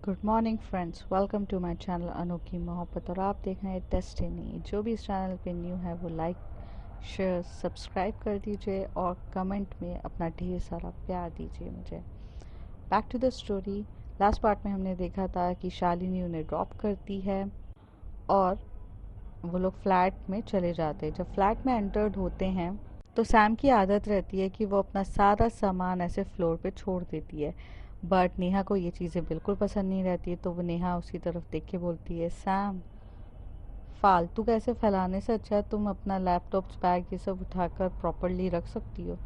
Good morning friends, welcome to my channel Anokhi Mohabbat. और आप देख रहे हैं डेस्टिनी। जो भी इस चैनल पे न्यू है वो लाइक शेयर सब्सक्राइब कर दीजिए और कमेंट में अपना ढेर सारा प्यार दीजिए मुझे। Back to the story. Last part में हमने देखा था कि शालिनी उन्हें ड्रॉप करती है और वो लोग फ्लैट में चले जाते हैं। जब फ्लैट में एंटर्ड होते हैं तो सैम की आदत रहती है कि वो अपना सारा सामान ऐसे फ्लोर पे छोड़ देती है, बट नेहा को ये चीज़ें बिल्कुल पसंद नहीं रहती है। तो वो नेहा उसकी तरफ देख के बोलती है, सैम फालतू कैसे फैलाने से अच्छा है तुम अपना लैपटॉप्स बैग ये सब उठाकर प्रॉपरली रख सकती हो।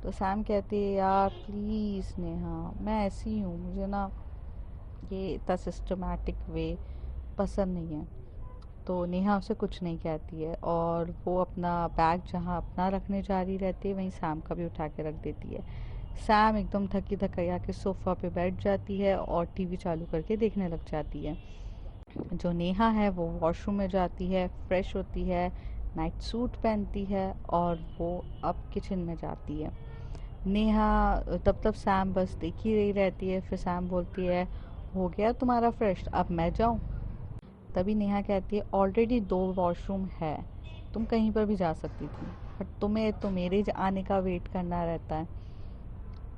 तो सैम कहती है, यार प्लीज़ नेहा, मैं ऐसी हूँ, मुझे ना ये इतना सिस्टमैटिक वे पसंद नहीं है। तो नेहा उसे कुछ नहीं कहती है और वो अपना बैग जहाँ अपना रखने जा रही रहती है वहीं सैम का भी उठा के रख देती है। सैम एकदम थकी थकाई आके सोफ़ा पे बैठ जाती है और टीवी चालू करके देखने लग जाती है। जो नेहा है वो वॉशरूम में जाती है, फ्रेश होती है, नाइट सूट पहनती है और वो अब किचन में जाती है। नेहा तब तब सैम बस देख ही रही रहती है। फिर सैम बोलती है, हो गया तुम्हारा फ्रेश, अब मैं जाऊँ? तभी नेहा कहती है, ऑलरेडी 2 वॉशरूम है, तुम कहीं पर भी जा सकती थी, बट तुम्हें तो मेरे आने का वेट करना रहता है।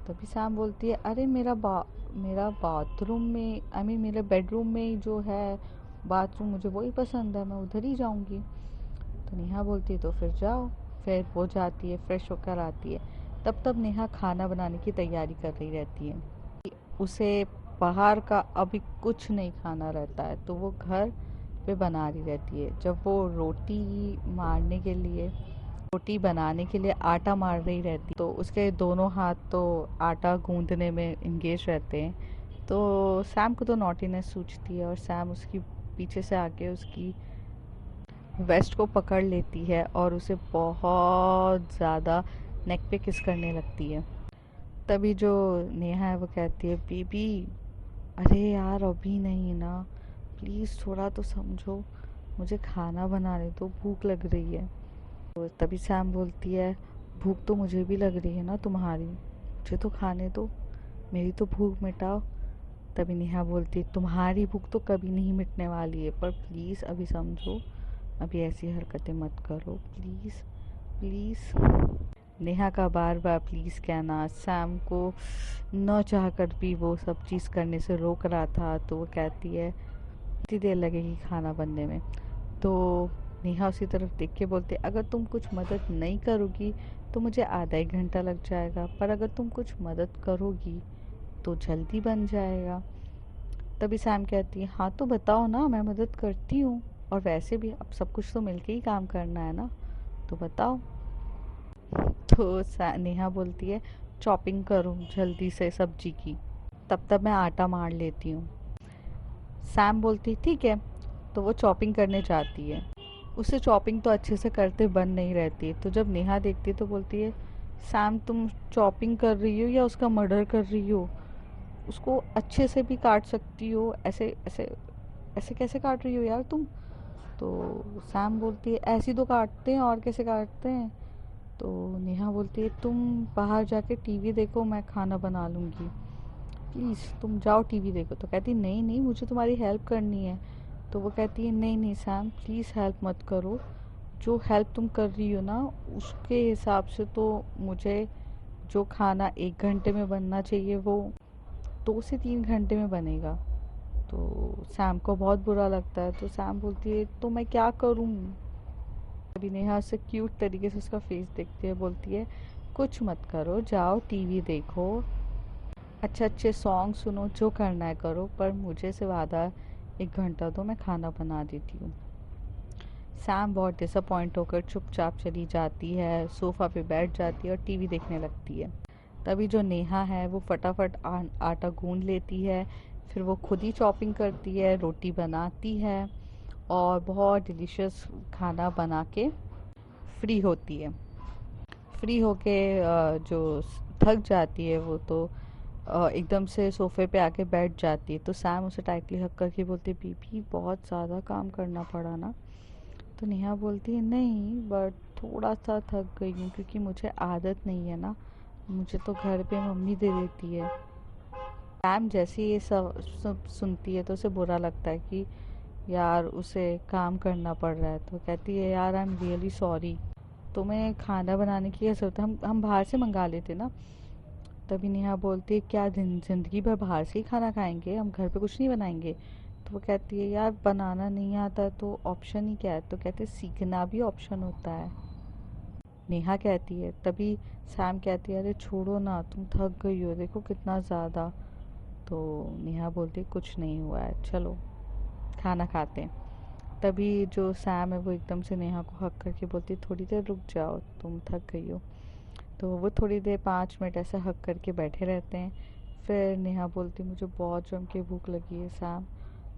तभी सैम बोलती है, अरे मेरा बाथरूम में मेरे बेडरूम में ही जो है बाथरूम, मुझे वही पसंद है, मैं उधर ही जाऊंगी। तो नेहा बोलती है, तो फिर जाओ। फिर वो जाती है, फ्रेश होकर आती है। तब तब नेहा खाना बनाने की तैयारी कर रही रहती है। उसे बाहर का अभी कुछ नहीं खाना रहता है, तो वो घर पे बना रही रहती है। जब वो रोटी बनाने के लिए आटा मार रही रहती, तो उसके दोनों हाथ तो आटा गूंदने में इंगेज रहते हैं। तो सैम को तो नॉटीनेस सूझती है और सैम उसकी पीछे से आके उसकी वेस्ट को पकड़ लेती है और उसे बहुत ज़्यादा नेक पे किस करने लगती है। तभी जो नेहा है वो कहती है, बेबी अरे यार अभी नहीं ना, प्लीज़ थोड़ा तो समझो, मुझे खाना बनाने दो, भूख लग रही है। तो तभी सैम बोलती है, भूख तो मुझे भी लग रही है ना तुम्हारी, मुझे तो खाने दो, मेरी तो भूख मिटाओ। तभी नेहा बोलती है, तुम्हारी भूख तो कभी नहीं मिटने वाली है, पर प्लीज़ अभी समझो, अभी ऐसी हरकतें मत करो, प्लीज़ प्लीज़। नेहा का बार बार प्लीज़ कहना सैम को न चाहकर भी वो सब चीज़ करने से रोक रहा था। तो वो कहती है, कितनी देर लगेगी खाना बनने में? तो नेहा उसी तरफ देख के बोलते, अगर तुम कुछ मदद नहीं करोगी तो मुझे आधा 1 घंटा लग जाएगा, पर अगर तुम कुछ मदद करोगी तो जल्दी बन जाएगा। तभी सैम कहती है, हाँ तो बताओ ना, मैं मदद करती हूँ, और वैसे भी अब सब कुछ तो मिलके ही काम करना है ना, तो बताओ। तो नेहा बोलती है, चॉपिंग करो जल्दी से सब्जी की, तब तक मैं आटा मार लेती हूँ। सैम बोलती ठीक है। तो वो चॉपिंग करने जाती है। उससे चॉपिंग तो अच्छे से करते बन नहीं रहती। तो जब नेहा देखती है तो बोलती है, सैम तुम चॉपिंग कर रही हो या उसका मर्डर कर रही हो? उसको अच्छे से भी काट सकती हो, ऐसे ऐसे ऐसे कैसे काट रही हो यार तुम? तो सैम बोलती है, ऐसी तो काटते हैं, और कैसे काटते हैं? तो नेहा बोलती है, तुम बाहर जाके टीवी देखो, मैं खाना बना लूँगी, प्लीज़ तुम जाओ टीवी देखो। तो कहती, नहीं नहीं, मुझे तुम्हारी हेल्प करनी है। तो वो कहती है, नहीं नहीं सैम प्लीज़ हेल्प मत करो, जो हेल्प तुम कर रही हो ना उसके हिसाब से तो मुझे जो खाना 1 घंटे में बनना चाहिए वो 2 से 3 घंटे में बनेगा। तो सैम को बहुत बुरा लगता है। तो सैम बोलती है, तो मैं क्या करूँ? अभी नेहा उससे क्यूट तरीके से उसका फेस देखती है, बोलती है, कुछ मत करो, जाओ टीवी देखो, अच्छे अच्छे सॉन्ग सुनो, जो करना है करो, पर मुझे सिर्फ आधा 1 घंटा दो, मैं खाना बना देती हूँ। सैम बहुत डिसअपॉइंट होकर चुपचाप चली जाती है, सोफ़ा पे बैठ जाती है और टीवी देखने लगती है। तभी जो नेहा है वो फटाफट आटा गूंद लेती है, फिर वो खुद ही चॉपिंग करती है, रोटी बनाती है और बहुत डिलीशियस खाना बना के फ्री होती है। फ्री होके जो थक जाती है वो तो एकदम से सोफ़े पे आके बैठ जाती है। तो सैम उसे टाइटली हक करके बोलती है, बीबी बहुत ज़्यादा काम करना पड़ा ना? तो नेहा बोलती है, नहीं बट थोड़ा सा थक गई हूँ, क्योंकि मुझे आदत नहीं है ना, मुझे तो घर पे मम्मी दे देती है। सैम जैसे ही ये सब सुनती है तो उसे बुरा लगता है कि यार उसे काम करना पड़ रहा है। तो कहती है यार आई एम रियली सॉरी, तुम्हें खाना बनाने की क्या ज़रूरत है, हम बाहर से मंगा लेते ना। तभी नेहा बोलती है क्या दिन ज़िंदगी भर बाहर से ही खाना खाएंगे, हम घर पे कुछ नहीं बनाएंगे। तो वो कहती है यार बनाना नहीं आता तो ऑप्शन ही क्या है। तो कहते हैं सीखना भी ऑप्शन होता है। नेहा कहती है, तभी सैम कहती है अरे छोड़ो ना, तुम थक गई हो देखो कितना ज़्यादा। तो नेहा बोलती है कुछ नहीं हुआ है, चलो खाना खाते हैं। तभी जो सैम है वो एकदम से नेहा को हक करके बोलती है थोड़ी देर रुक जाओ, तुम थक गई हो। तो वो थोड़ी देर 5 मिनट ऐसे हक करके बैठे रहते हैं। फिर नेहा बोलती मुझे बहुत जम के भूख लगी है सैम।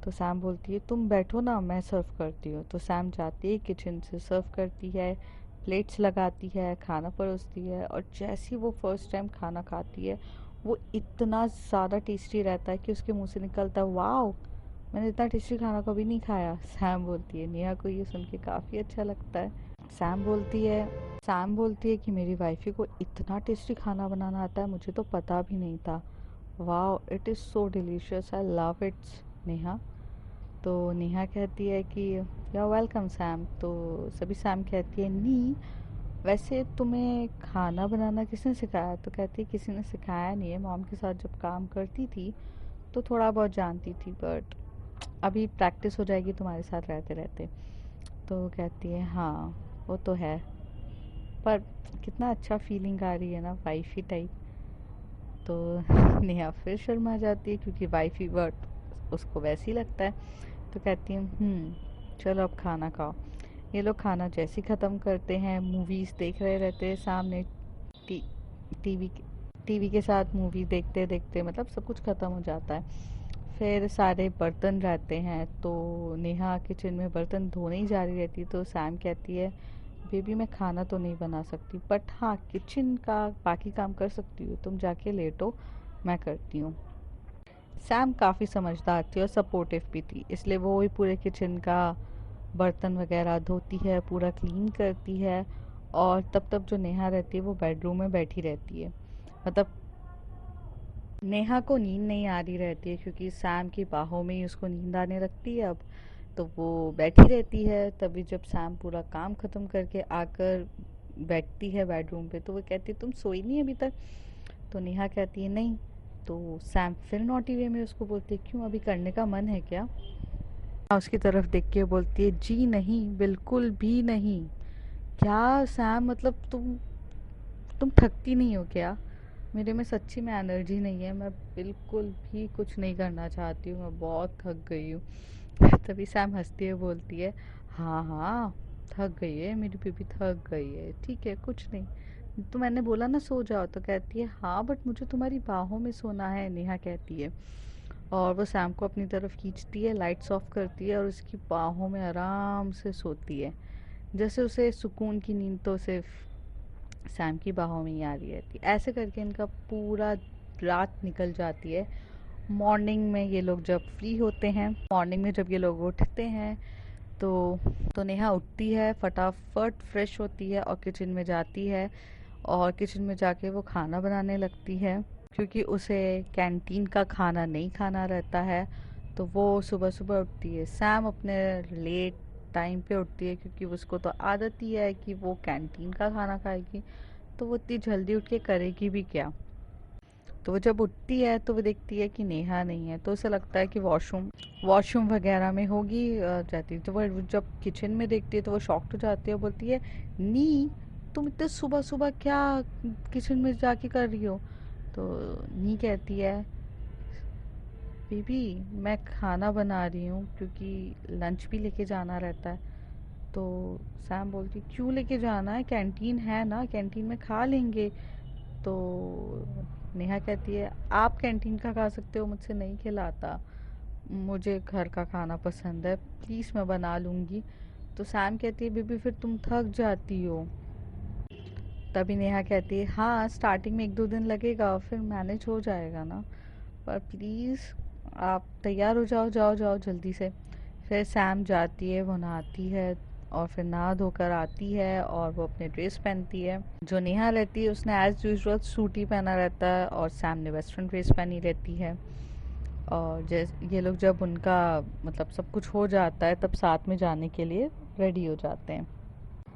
तो सैम बोलती है तुम बैठो ना, मैं सर्व करती हूँ। तो सैम जाती है किचन से, सर्व करती है, प्लेट्स लगाती है, खाना परोसती है। और जैसे ही वो फर्स्ट टाइम खाना खाती है वो इतना ज़्यादा टेस्टी रहता है कि उसके मुंह से निकलता है वाओ, मैंने इतना टेस्टी खाना कभी नहीं खाया। सैम बोलती है, नेहा को ये सुन के काफ़ी अच्छा लगता है। सैम बोलती है सैम बोलती है कि मेरी वाइफी को इतना टेस्टी खाना बनाना आता है, मुझे तो पता भी नहीं था। Wow it is so delicious, I love it's Neha. तो नेहा कहती है कि यू आर वेलकम सैम। तो सभी सैम कहती है नी, वैसे तुम्हें खाना बनाना किसने सिखाया। तो कहती है किसी ने सिखाया नहीं है, मॉम के साथ जब काम करती थी तो थोड़ा बहुत जानती थी, बट अभी प्रैक्टिस हो जाएगी तुम्हारे साथ रहते रहते। तो कहती है हाँ वो तो है, पर कितना अच्छा फीलिंग आ रही है ना वाइफी टाइप। तो नेहा फिर शर्मा जाती है क्योंकि वाइफी वर्ड उसको वैसे ही लगता है। तो कहती है चलो अब खाना खाओ। ये लोग खाना जैसे ही ख़त्म करते हैं मूवीज़ देख रहे रहते हैं सामने। टी टीवी टीवी के साथ मूवी देखते देखते मतलब सब कुछ ख़त्म हो जाता है। फिर सारे बर्तन रहते हैं तो नेहा किचन में बर्तन धोने ही जा रही रहती। तो सैम कहती है बेबी मैं खाना तो नहीं बना सकती, बट हाँ किचन का बाकी काम कर सकती हूँ, तुम जाके लेटो मैं करती हूँ। सैम काफ़ी समझदार थी और सपोर्टिव भी थी, इसलिए वो ही पूरे किचन का बर्तन वगैरह धोती है, पूरा क्लीन करती है। और तब तब जो नेहा रहती है वो बेडरूम में बैठी रहती है। मतलब नेहा को नींद नहीं आ रही रहती है क्योंकि सैम की बाहों में ही उसको नींद आने लगती है अब। तो वो बैठी रहती है। तभी जब सैम पूरा काम ख़त्म करके आकर बैठती है बेडरूम पे तो वो कहती है तुम सोई नहीं अभी तक। तो नेहा कहती है नहीं। तो सैम फिर नॉटी वे में उसको बोलती है क्यों, अभी करने का मन है क्या। उसकी तरफ देख के बोलती है जी नहीं, बिल्कुल भी नहीं। क्या सैम, मतलब तुम थकती नहीं हो क्या। मेरे में सच्ची में एनर्जी नहीं है, मैं बिल्कुल भी कुछ नहीं करना चाहती हूँ, मैं बहुत थक गई हूँ। तभी सैम हंसती है बोलती है हाँ हाँ थक गई है मेरी बेबी, थक गई है, ठीक है कुछ नहीं, तो मैंने बोला ना सो जाओ। तो कहती है हाँ बट मुझे तुम्हारी बाहों में सोना है, नेहा कहती है। और वो सैम को अपनी तरफ खींचती है, लाइट्स ऑफ करती है और उसकी बाहों में आराम से सोती है। जैसे उसे सुकून की नींद तो सिर्फ सैम की बाहों में ही आ रही रहती है। ऐसे करके इनका पूरा रात निकल जाती है। मॉर्निंग में ये लोग जब फ्री होते हैं, मॉर्निंग में जब ये लोग उठते हैं तो नेहा उठती है, फटाफट फ्रेश होती है और किचन में जाती है। और किचन में जाके वो खाना बनाने लगती है क्योंकि उसे कैंटीन का खाना नहीं खाना रहता है। तो वो सुबह सुबह उठती है, सैम अपने लेट टाइम पे उठती है क्योंकि उसको तो आदत ही है कि वो कैंटीन का खाना खाएगी। तो वो इतनी जल्दी उठ के करेगी भी क्या। तो वो जब उठती है तो वो देखती है कि नेहा नहीं है, तो उसे लगता है कि वॉशरूम वॉशरूम वगैरह में होगी जाती है। तो वो जब किचन में देखती है तो वो शॉक्ड हो जाती है, बोलती है नी तुम इतने सुबह सुबह क्या किचन में जाके कर रही हो। तो नी कहती है बेबी मैं खाना बना रही हूँ क्योंकि लंच भी लेके जाना रहता है। तो सैम बोलती क्यों लेके जाना है, कैंटीन है ना, कैंटीन में खा लेंगे। तो नेहा कहती है आप कैंटीन का खा सकते हो, मुझसे नहीं खिलाता, मुझे घर का खाना पसंद है, प्लीज़ मैं बना लूँगी। तो सैम कहती है बेबी फिर तुम थक जाती हो। तभी नेहा कहती है हाँ स्टार्टिंग में 1-2 दिन लगेगा फिर मैनेज हो जाएगा ना, पर प्लीज़ आप तैयार हो जाओ, जाओ जाओ जल्दी से। फिर सैम जाती है, वो नहाती है, और फिर नहा धोकर आती है और वो अपने ड्रेस पहनती है। जो नेहा रहती है उसने एज़ यूजुअल सूट ही पहना रहता है और सैम ने वेस्टर्न ड्रेस पहनी रहती है। और जैसे ये लोग जब उनका मतलब सब कुछ हो जाता है तब साथ में जाने के लिए रेडी हो जाते हैं।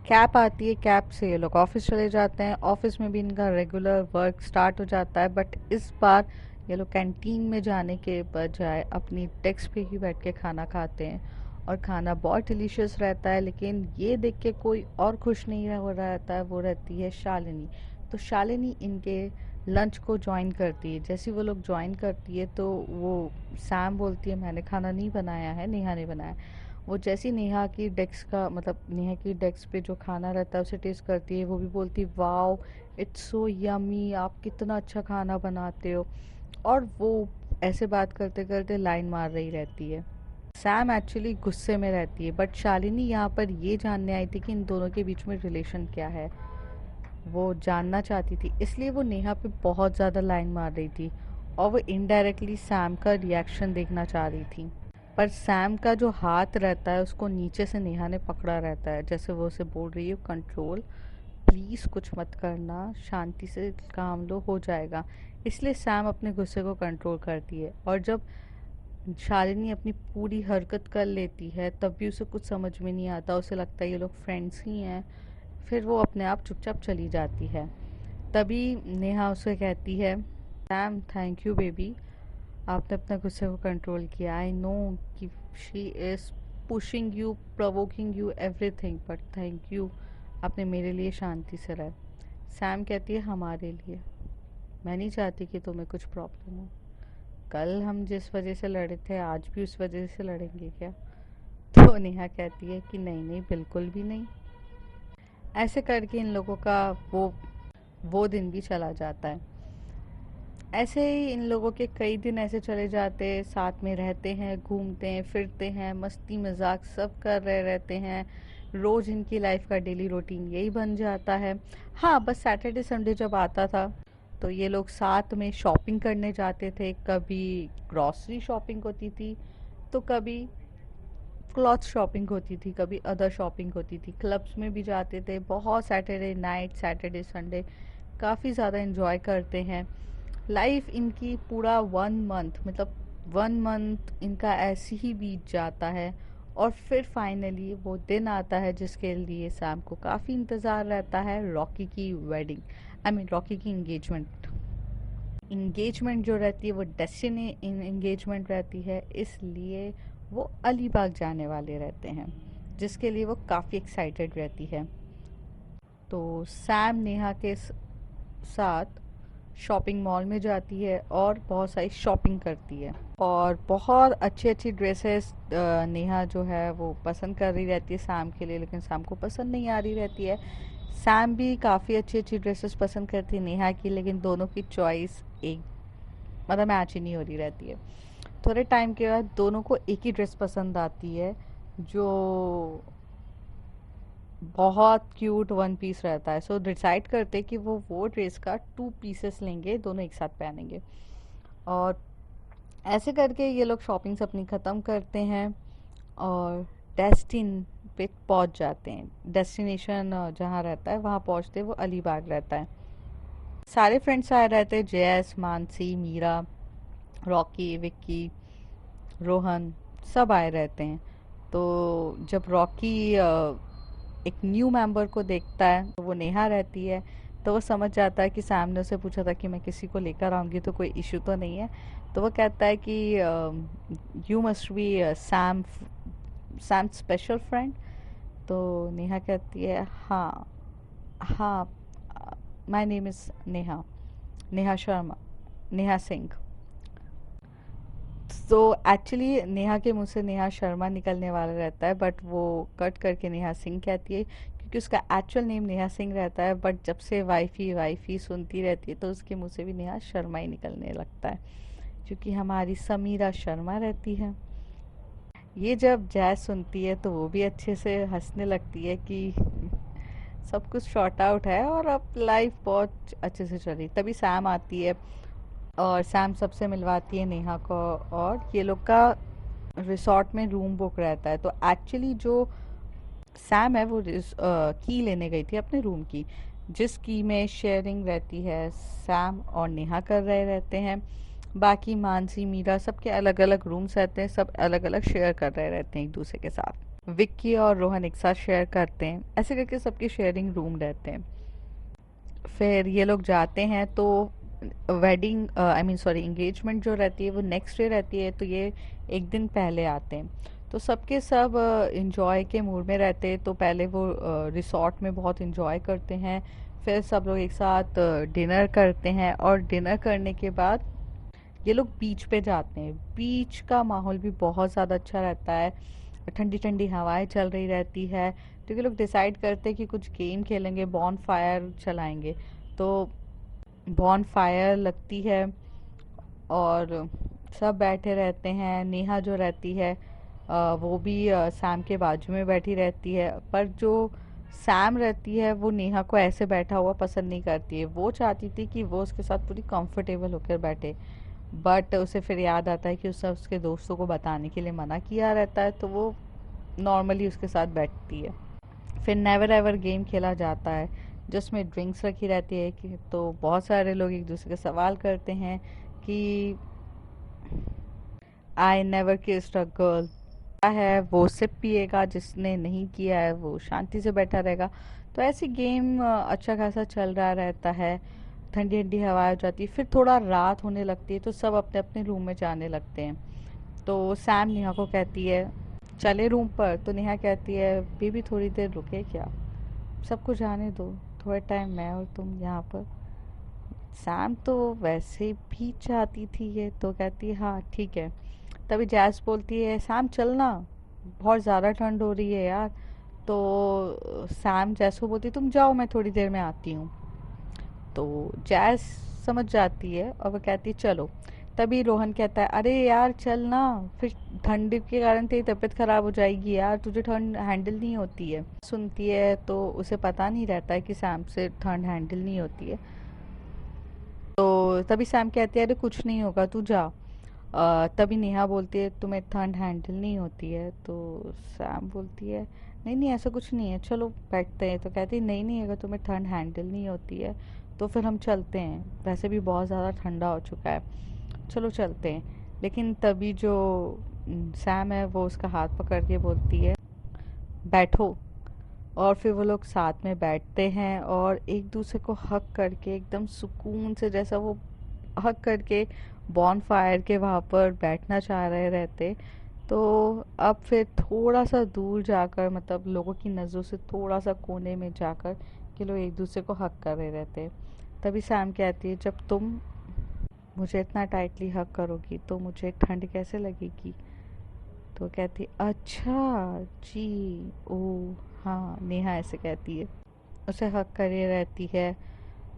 कैब आती है, कैब से ये लोग ऑफिस चले जाते हैं। ऑफिस में भी इनका रेगुलर वर्क स्टार्ट हो जाता है, बट इस बार ये लोग कैंटीन में जाने के बजाय अपनी डेस्क पे ही बैठ के खाना खाते हैं और खाना बहुत डिलीशियस रहता है। लेकिन ये देख के कोई और खुश नहीं हो रहा रहता है, वो रहती है शालिनी। तो शालिनी इनके लंच को ज्वाइन करती है। जैसे वो लोग ज्वाइन करती है तो वो सैम बोलती है मैंने खाना नहीं बनाया है, नेहा ने बनाया। वो जैसी नेहा की डेस्क का मतलब नेहा की डेस्क पे जो खाना रहता है उसे टेस्ट करती है, वो भी बोलती है वाओ इट्स सो यमी, आप कितना अच्छा खाना बनाते हो। और वो ऐसे बात करते करते लाइन मार रही रहती है। सैम एक्चुअली गुस्से में रहती है, बट शालिनी यहाँ पर ये जानने आई थी कि इन दोनों के बीच में रिलेशन क्या है। वो जानना चाहती थी, इसलिए वो नेहा पे बहुत ज़्यादा लाइन मार रही थी और वो इनडायरेक्टली सैम का रिएक्शन देखना चाह रही थी। पर सैम का जो हाथ रहता है उसको नीचे से नेहा ने पकड़ा रहता है, जैसे वो उसे बोल रही है कंट्रोल, प्लीज़ कुछ मत करना, शांति से काम लो, हो जाएगा। इसलिए सैम अपने गुस्से को कंट्रोल करती है और जब शालिनी अपनी पूरी हरकत कर लेती है तब भी उसे कुछ समझ में नहीं आता, उसे लगता है ये लोग फ्रेंड्स ही हैं। फिर वो अपने आप चुपचाप चली जाती है। तभी नेहा उसे कहती है सैम थैंक यू बेबी, आपने अपने गुस्से को कंट्रोल किया। आई नो कि she is pushing you, provoking you, everything, but thank you, आपने मेरे लिए शांति से रहे। सैम कहती है हमारे लिए, मैं नहीं चाहती कि तुम्हें कुछ प्रॉब्लम हो। कल हम जिस वजह से लड़े थे आज भी उस वजह से लड़ेंगे क्या? तो नेहा कहती है कि नहीं नहीं बिल्कुल भी नहीं। ऐसे करके इन लोगों का वो दिन भी चला जाता है। ऐसे ही इन लोगों के कई दिन ऐसे चले जाते, साथ में रहते हैं, घूमते हैं, फिरते हैं, मस्ती मजाक सब कर रहे रहते हैं। रोज़ इनकी लाइफ का डेली रूटीन यही बन जाता है। हाँ, बस सैटरडे संडे जब आता था तो ये लोग साथ में शॉपिंग करने जाते थे। कभी ग्रॉसरी शॉपिंग होती थी तो कभी क्लॉथ शॉपिंग होती थी, कभी अदर शॉपिंग होती थी। क्लब्स में भी जाते थे। बहुत सैटरडे नाइट, सैटरडे संडे काफ़ी ज़्यादा एंजॉय करते हैं। लाइफ इनकी पूरा 1 मंथ मतलब 1 मंथ इनका ऐसे ही बीत जाता है और फिर फाइनली वो दिन आता है जिसके लिए सैम को काफ़ी इंतज़ार रहता है, रॉकी की वेडिंग, आई मीन रॉकी की इंगेजमेंट। इंगेजमेंट जो रहती है वो डेस्टिनी इंगेजमेंट रहती है, इसलिए वो अलीबाग जाने वाले रहते हैं जिसके लिए वो काफ़ी एक्साइटेड रहती है। तो सैम नेहा के साथ शॉपिंग मॉल में जाती है और बहुत सारी शॉपिंग करती है और बहुत अच्छी अच्छी ड्रेसेस नेहा जो है वो पसंद कर रही रहती है सैम के लिए, लेकिन सैम को पसंद नहीं आ रही रहती है। सैम भी काफ़ी अच्छी अच्छी ड्रेसेस पसंद करती है नेहा की, लेकिन दोनों की चॉइस एक मतलब मैच ही नहीं हो रही रहती है। थोड़े टाइम के बाद दोनों को एक ही ड्रेस पसंद आती है जो बहुत क्यूट वन पीस रहता है। सो डिसाइड करते कि वो ड्रेस का 2 पीसेस लेंगे, दोनों एक साथ पहनेंगे। और ऐसे करके ये लोग शॉपिंग्स अपनी ख़त्म करते हैं और डेस्टिन पे पहुंच जाते हैं। डेस्टिनेशन जहाँ रहता है वहाँ पहुँचते वो अलीबाग रहता है। सारे फ्रेंड्स आए रहते हैं, जयस, मानसी, मीरा, रॉकी, विक्की, रोहन, सब आए रहते हैं। तो जब रॉकी एक न्यू मेंबर को देखता है तो वो नेहा रहती है, तो वो समझ जाता है कि सैम ने उसे पूछा था कि मैं किसी को लेकर आऊँगी तो कोई इशू तो नहीं है। तो वो कहता है कि you must be Sam special friend. तो नेहा कहती है हाँ हाँ, my name is Neha, Neha Sharma, Neha Singh. तो एक्चुअली नेहा के मुंह से नेहा शर्मा निकलने वाला रहता है, बट वो कट करके नेहा सिंह कहती है क्योंकि उसका एक्चुअल नेम नेहा सिंह रहता है। बट जब से वाइफी सुनती रहती है तो उसके मुंह से भी नेहा शर्मा ही निकलने लगता है, क्योंकि हमारी समीरा शर्मा रहती है। ये जब जैज सुनती है तो वो भी अच्छे से हंसने लगती है कि सब कुछ शॉर्ट आउट है और अब लाइफ बहुत अच्छे से चल रही। तभी सैम आती है और सैम सबसे मिलवाती है नेहा को और ये लोग का रिसॉर्ट में रूम बुक रहता है। तो एक्चुअली जो सैम है वो की लेने गई थी अपने रूम की, जिस की में शेयरिंग रहती है, सैम और नेहा कर रहे रहते हैं। बाकी मानसी, मीरा, सबके अलग अलग रूम्स रहते हैं, सब अलग अलग शेयर कर रहे रहते हैं एक दूसरे के साथ। विक्की और रोहन एक साथ शेयर करते हैं, ऐसे करके सबके शेयरिंग रूम रहते हैं। फिर ये लोग जाते हैं तो wedding I mean sorry engagement जो रहती है वो नेक्स्ट डे रहती है, तो ये एक दिन पहले आते हैं। तो सबके सब इंजॉय के मूड में रहते हैं, तो पहले वो रिसॉर्ट में बहुत इंजॉय करते हैं। फिर सब लोग एक साथ डिनर करते हैं, और डिनर करने के बाद ये लोग बीच पे जाते हैं। बीच का माहौल भी बहुत ज़्यादा अच्छा रहता है, ठंडी ठंडी हवाएं चल रही रहती है। तो ये लोग डिसाइड करते हैं कि कुछ गेम खेलेंगे, बॉन फायर चलाएंगे। तो बॉन फायर लगती है और सब बैठे रहते हैं। नेहा जो रहती है वो भी सैम के बाजू में बैठी रहती है, पर जो सैम रहती है वो नेहा को ऐसे बैठा हुआ पसंद नहीं करती है। वो चाहती थी कि वो उसके साथ पूरी कंफर्टेबल होकर बैठे, बट उसे फिर याद आता है कि उसे उसके दोस्तों को बताने के लिए मना किया रहता है, तो वो नॉर्मली उसके साथ बैठती है। फिर नेवर एवर गेम खेला जाता है, जिसमें ड्रिंक्स रखी रहती है कि तो बहुत सारे लोग एक दूसरे से सवाल करते हैं कि I never kissed a girl है, वो सिप पिएगा, जिसने नहीं किया है वो शांति से बैठा रहेगा। तो ऐसी गेम अच्छा खासा चल रहा रहता है। ठंडी ठंडी हवा हो जाती है, फिर थोड़ा रात होने लगती है, तो सब अपने अपने रूम में जाने लगते हैं। तो सैम नेहा को कहती है चले रूम पर, तो नेहा कहती है बेबी थोड़ी देर रुके क्या, सबको जाने दो, थोड़ा टाइम मैं और तुम यहाँ पर। सैम तो वैसे भी चाहती थी ये, तो कहती है हाँ ठीक है। तभी जैस बोलती है सैम चलना, बहुत ज़्यादा ठंड हो रही है यार। तो सैम जैस को बोलती है तुम जाओ, मैं थोड़ी देर में आती हूँ। तो जैस समझ जाती है और वो कहती है चलो। तभी रोहन कहता है अरे यार चल ना, फिर ठंड के कारण तेरी तबीयत खराब हो जाएगी यार, तुझे ठंड हैंडल नहीं होती है। सुनती है तो उसे पता नहीं रहता है कि सैम से ठंड हैंडल नहीं होती है। तो तभी सैम कहती है अरे कुछ नहीं होगा, तू जा। तभी नेहा बोलती है तुम्हें ठंड हैंडल नहीं होती है, तो सैम बोलती है नहीं नहीं ऐसा कुछ नहीं है, चलो बैठते हैं। तो कहती है नहीं नहीं, अगर तुम्हें ठंड हैंडल नहीं होती है तो फिर हम चलते हैं, वैसे भी बहुत ज़्यादा ठंडा हो चुका है, चलो चलते हैं। लेकिन तभी जो सैम है वो उसका हाथ पकड़ के बोलती है बैठो। और फिर वो लोग साथ में बैठते हैं और एक दूसरे को हक करके एकदम सुकून से, जैसा वो हक करके बॉन फायर के वहाँ पर बैठना चाह रहे रहते। तो अब फिर थोड़ा सा दूर जाकर, मतलब लोगों की नज़रों से थोड़ा सा कोने में जाकर, कि लोग एक दूसरे को हक कर रहे रहते। तभी सैम कहती है जब तुम मुझे इतना टाइटली हक करोगी तो मुझे ठंड कैसे लगेगी। तो कहती अच्छा जी, ओ हाँ, नेहा ऐसे कहती है। उसे हक करे रहती है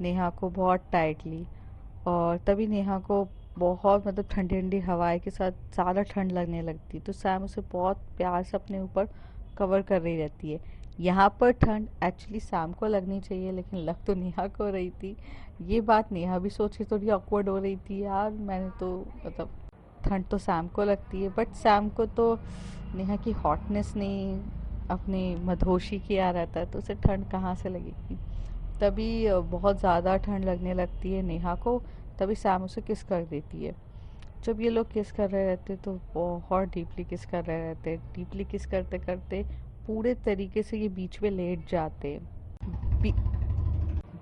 नेहा को बहुत टाइटली। और तभी नेहा को बहुत, मतलब ठंडी ठंडी हवाएं के साथ ज़्यादा ठंड लगने लगती, तो सैम उसे बहुत प्यार से अपने ऊपर कवर कर रही रहती है। यहाँ पर ठंड एक्चुअली सैम को लगनी चाहिए, लेकिन लग तो नेहा को रही थी। ये बात नेहा भी सोच के थोड़ी ऑकवर्ड हो रही थी यार, मैंने तो मतलब ठंड तो सैम को लगती है, बट सैम को तो नेहा की हॉटनेस ने अपनी मदहोशी किया रहता है, तो उसे ठंड कहाँ से लगेगी। तभी बहुत ज़्यादा ठंड लगने लगती है नेहा को। तभी सैम उसे किस कर देती है। जब ये लोग किस कर रहे रहते तो बहुत डीपली किस कर रहे रहते, डीपली किस करते करते पूरे तरीके से ये बीच में लेट जाते। बी,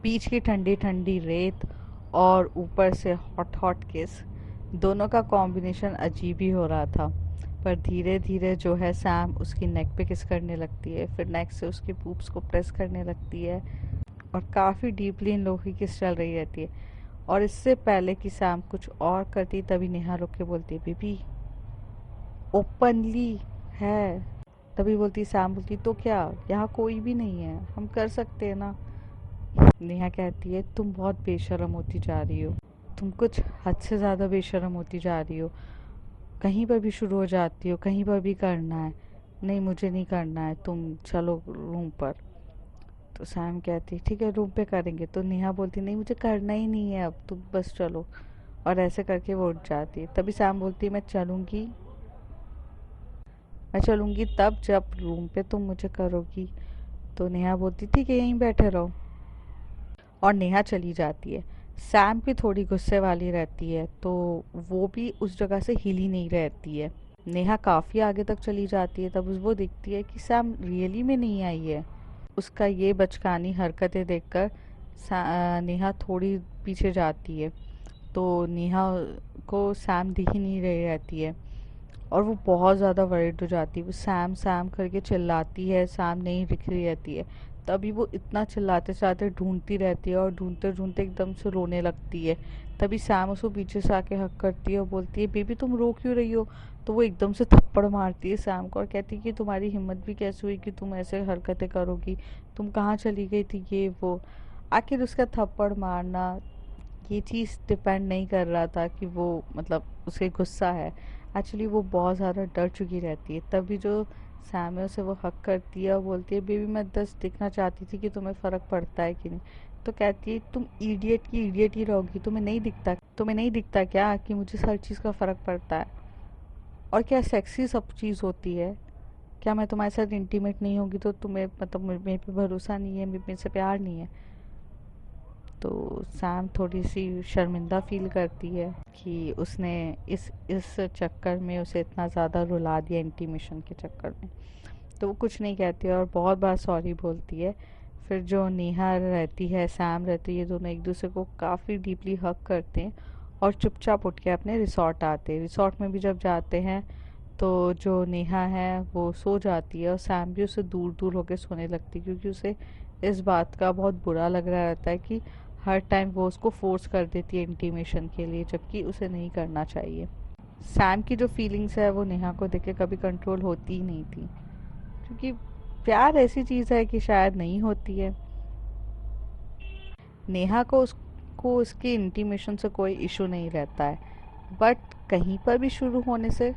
बीच की ठंडी ठंडी रेत और ऊपर से हॉट हॉट किस, दोनों का कॉम्बिनेशन अजीब ही हो रहा था। पर धीरे धीरे जो है सैम उसकी नेक पे किस करने लगती है, फिर नेक से उसके पूप्स को प्रेस करने लगती है, और काफ़ी डीपली इन लोगों की किस चल रही रहती है। और इससे पहले कि सैम कुछ और करती, तभी नेहा रुक के बोलती है बेबी ओपनली है। तभी बोलती सैम बोलती तो क्या, यहाँ कोई भी नहीं है, हम कर सकते हैं ना। नेहा कहती है तुम बहुत बेशर्म होती जा रही हो, तुम कुछ हद से ज़्यादा बेशर्म होती जा रही हो, कहीं पर भी शुरू हो जाती हो, कहीं पर भी करना है। नहीं मुझे नहीं करना है, तुम चलो रूम पर। तो सैम कहती ठीक है रूम पे करेंगे, तो नेहा बोलती नहीं मुझे करना ही नहीं है अब, तुम बस चलो। और ऐसे करके वो उठ जाती है। तभी सैम बोलती है मैं चलूँगी मैं चलूँगी तब जब रूम पे तुम मुझे करोगी। तो नेहा बोलती ठीक है यहीं बैठे रहो, और नेहा चली जाती है। सैम भी थोड़ी गुस्से वाली रहती है, तो वो भी उस जगह से हिली नहीं रहती है। नेहा काफ़ी आगे तक चली जाती है, तब वो दिखती है कि सैम रियली में नहीं आई है। उसका ये बचकानी हरकतें देखकर नेहा थोड़ी पीछे जाती है, तो नेहा को सैम दिख ही नहीं रही रहती है, और वो बहुत ज़्यादा वरीड हो जाती है। वो सैम सैम करके चिल्लाती है, सैम नहीं दिख रही रहती है। तभी वो इतना चिल्लाते चिल्लाते ढूंढती रहती है, और ढूंढते ढूंढते एकदम से रोने लगती है। तभी सैम उसको पीछे से आके हक करती है और बोलती है बेबी तुम रो क्यों रही हो। तो वो एकदम से थप्पड़ मारती है सैम को और कहती है कि तुम्हारी हिम्मत भी कैसे हुई कि तुम ऐसे हरकतें करोगी, तुम कहाँ चली गई थी, ये वो। आखिर उसका थप्पड़ मारना, ये चीज़ डिपेंड नहीं कर रहा था कि वो मतलब उसे गुस्सा है। एक्चुअली वो बहुत ज़्यादा डर चुकी रहती है। तभी जो सैम है उसे वो हक करती है और बोलती है बेबी मैं बस देखना चाहती थी कि तुम्हें फ़र्क पड़ता है कि नहीं। तो कहती है तुम इडियट की इडियट ही रहोगी, तुम्हें नहीं दिखता क्या कि मुझे हर चीज़ का फ़र्क पड़ता है, और क्या सेक्सी सब चीज़ होती है। क्या मैं तुम्हारे साथ इंटीमेट नहीं होगी तो तुम्हें मतलब मेरे पे भरोसा नहीं है, मेरे से प्यार नहीं है। तो सैम थोड़ी सी शर्मिंदा फील करती है कि उसने इस चक्कर में उसे इतना ज़्यादा रुला दिया, इंटीमेशन के चक्कर में। तो वो कुछ नहीं कहती है और बहुत बार सॉरी बोलती है। फिर जो नेहा रहती है, सैम रहती है, दोनों एक दूसरे को काफ़ी डीपली हग करते हैं और चुपचाप उठ के अपने रिसॉर्ट आते हैं। रिसॉर्ट में भी जब जाते हैं तो जो नेहा है वो सो जाती है, और सैम भी उससे दूर दूर होकर सोने लगती है, क्योंकि उसे इस बात का बहुत बुरा लग रहा रहता है कि हर टाइम वो उसको फोर्स कर देती है इंटीमेशन के लिए, जबकि उसे नहीं करना चाहिए। सैम की जो फीलिंग्स है वो नेहा को देख के कभी कंट्रोल होती ही नहीं थी, क्योंकि प्यार ऐसी चीज़ है कि शायद नहीं होती है। नेहा को उसको उसकी इंटीमेशन से कोई इशू नहीं रहता है, बट कहीं पर भी शुरू होने से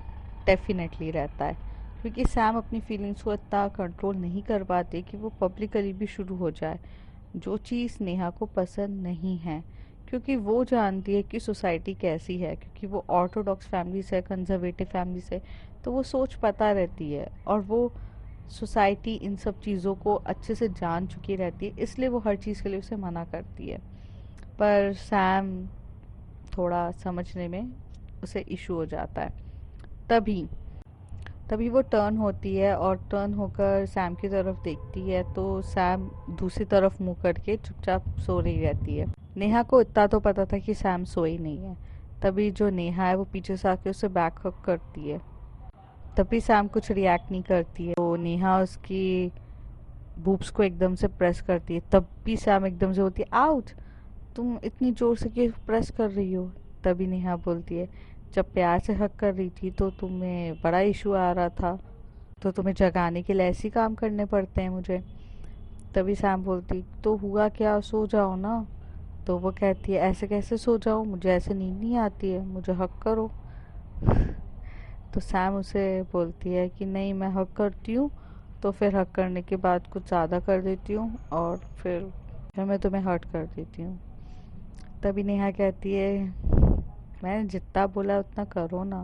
डेफिनेटली रहता है, क्योंकि सैम अपनी फीलिंग्स को इतना कंट्रोल नहीं कर पाते कि वो पब्लिकली भी शुरू हो जाए, जो चीज़ नेहा को पसंद नहीं है। क्योंकि वो जानती है कि सोसाइटी कैसी है, क्योंकि वो ऑर्थोडॉक्स फैमिली से, कंजर्वेटिव फैमिली से, तो वो सोच पता रहती है, और वो सोसाइटी इन सब चीज़ों को अच्छे से जान चुकी रहती है, इसलिए वो हर चीज़ के लिए उसे मना करती है। पर सैम थोड़ा समझने में उसे इशू हो जाता है। तभी तभी वो टर्न होती है और टर्न होकर सैम की तरफ देखती है, तो सैम दूसरी तरफ मुंह करके चुपचाप सो रही रहती है। नेहा को इतना तो पता था कि सैम सोई नहीं है। तभी जो नेहा है वो पीछे से आके उसे बैक हक करती है। तभी सैम कुछ रिएक्ट नहीं करती है, तो नेहा उसकी बूब्स को एकदम से प्रेस करती है। तब भी सैम एकदम से बोलती है आउच, तुम इतनी जोर से क्यों प्रेस कर रही हो। तभी नेहा बोलती है जब प्यार से हक कर रही थी तो तुम्हें बड़ा इशू आ रहा था, तो तुम्हें जगाने के लिए ऐसे ही काम करने पड़ते हैं मुझे। तभी सैम बोलती तो हुआ क्या, सो जाओ ना। तो वो कहती है ऐसे कैसे सो जाओ, मुझे ऐसे नींद नहीं आती है, मुझे हक करो। तो सैम उसे बोलती है कि नहीं मैं हक करती हूँ, तो फिर हक करने के बाद कुछ ज़्यादा कर देती हूँ, और फिर मैं तुम्हें हर्ट कर देती हूँ। तभी नेहा कहती है मैंने जितना बोला उतना करो ना,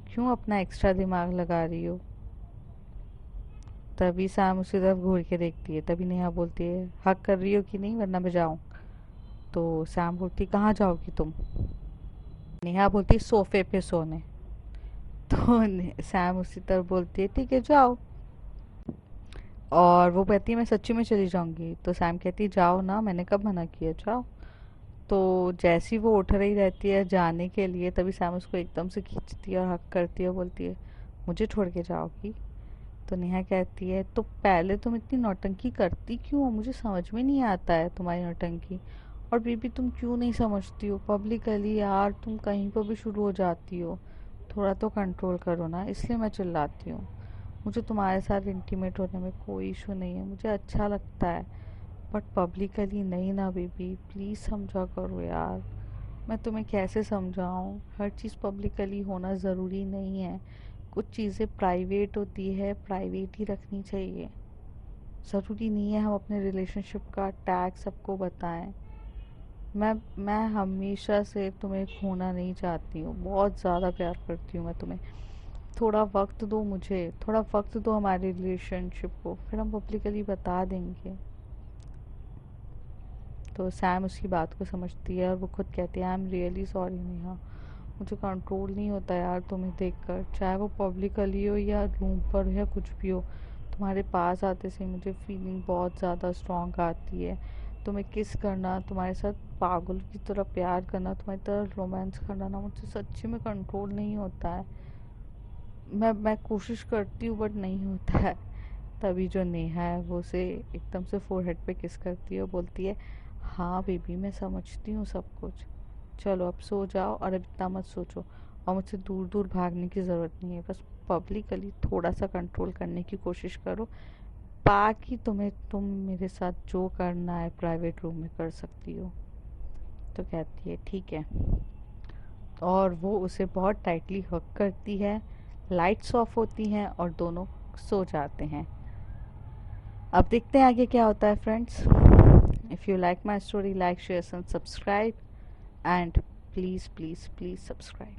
क्यों अपना एक्स्ट्रा दिमाग लगा रही हो। तभी सैम उसी तरफ घूर के देखती है। तभी नेहा बोलती है हक कर रही हो कि नहीं, वरना मैं जाऊँ। तो सैम बोलती कहाँ जाओगी तुम। नेहा बोलती सोफे पे सोने। तो सैम उसी तरफ बोलती है ठीक है जाओ। और वो कहती है मैं सच्ची में चली जाऊंगी। तो सैम कहती है जाओ ना, मैंने कब मना किया, जाओ। तो जैसी वो उठ रही रहती है जाने के लिए, तभी सैम उसको एकदम से खींचती है और हक करती है, बोलती है मुझे छोड़ के जाओगी। तो नेहा कहती है तो पहले तुम इतनी नौटंकी करती क्यों हो, मुझे समझ में नहीं आता है तुम्हारी नौटंकी। और बीबी तुम क्यों नहीं समझती हो, पब्लिकली यार तुम कहीं पर भी शुरू हो जाती हो, थोड़ा तो कंट्रोल करो ना, इसलिए मैं चिल्लाती हूँ। मुझे तुम्हारे साथ इंटीमेट होने में कोई इशू नहीं है, मुझे अच्छा लगता है, बट पब्लिकली नहीं ना बेबी, प्लीज़ समझा करो यार। मैं तुम्हें कैसे समझाऊँ, हर चीज़ पब्लिकली होना ज़रूरी नहीं है, कुछ चीज़ें प्राइवेट होती है, प्राइवेट ही रखनी चाहिए। ज़रूरी नहीं है हम अपने रिलेशनशिप का टैग सबको बताएं। मैं हमेशा से तुम्हें खोना नहीं चाहती हूँ, बहुत ज़्यादा प्यार करती हूँ मैं तुम्हें। थोड़ा वक्त दो मुझे, थोड़ा वक्त दो हमारे रिलेशनशिप को, फिर हम पब्लिकली बता देंगे। तो सैम उसकी बात को समझती है और वो खुद कहती है I am really sorry Neha, मुझे कंट्रोल नहीं होता यार तुम्हें देखकर, चाहे वो पब्लिकली हो या रूम पर हो या कुछ भी हो। तुम्हारे पास आते से मुझे फीलिंग बहुत ज़्यादा स्ट्रॉन्ग आती है। तुम्हें किस करना, तुम्हारे साथ पागल की तरह प्यार करना, तुम्हारी तरह रोमांस करना ना, मुझसे सच्ची में कंट्रोल नहीं होता है। मैं कोशिश करती हूँ बट नहीं होता है। तभी जो नेहा है वो उसे एकदम से फोरहेड पे किस करती है और बोलती है हाँ बेबी मैं समझती हूँ सब कुछ, चलो अब सो जाओ और अब इतना मत सोचो, और मुझसे दूर दूर भागने की ज़रूरत नहीं है, बस पब्लिकली थोड़ा सा कंट्रोल करने की कोशिश करो, बाकी तुम मेरे साथ जो करना है प्राइवेट रूम में कर सकती हो। तो कहती है ठीक है, और वो उसे बहुत टाइटली हग करती है। लाइट्स ऑफ होती हैं और दोनों सो जाते हैं। अब देखते हैं आगे क्या होता है friends. If you like my story, like share and subscribe, and please please please subscribe.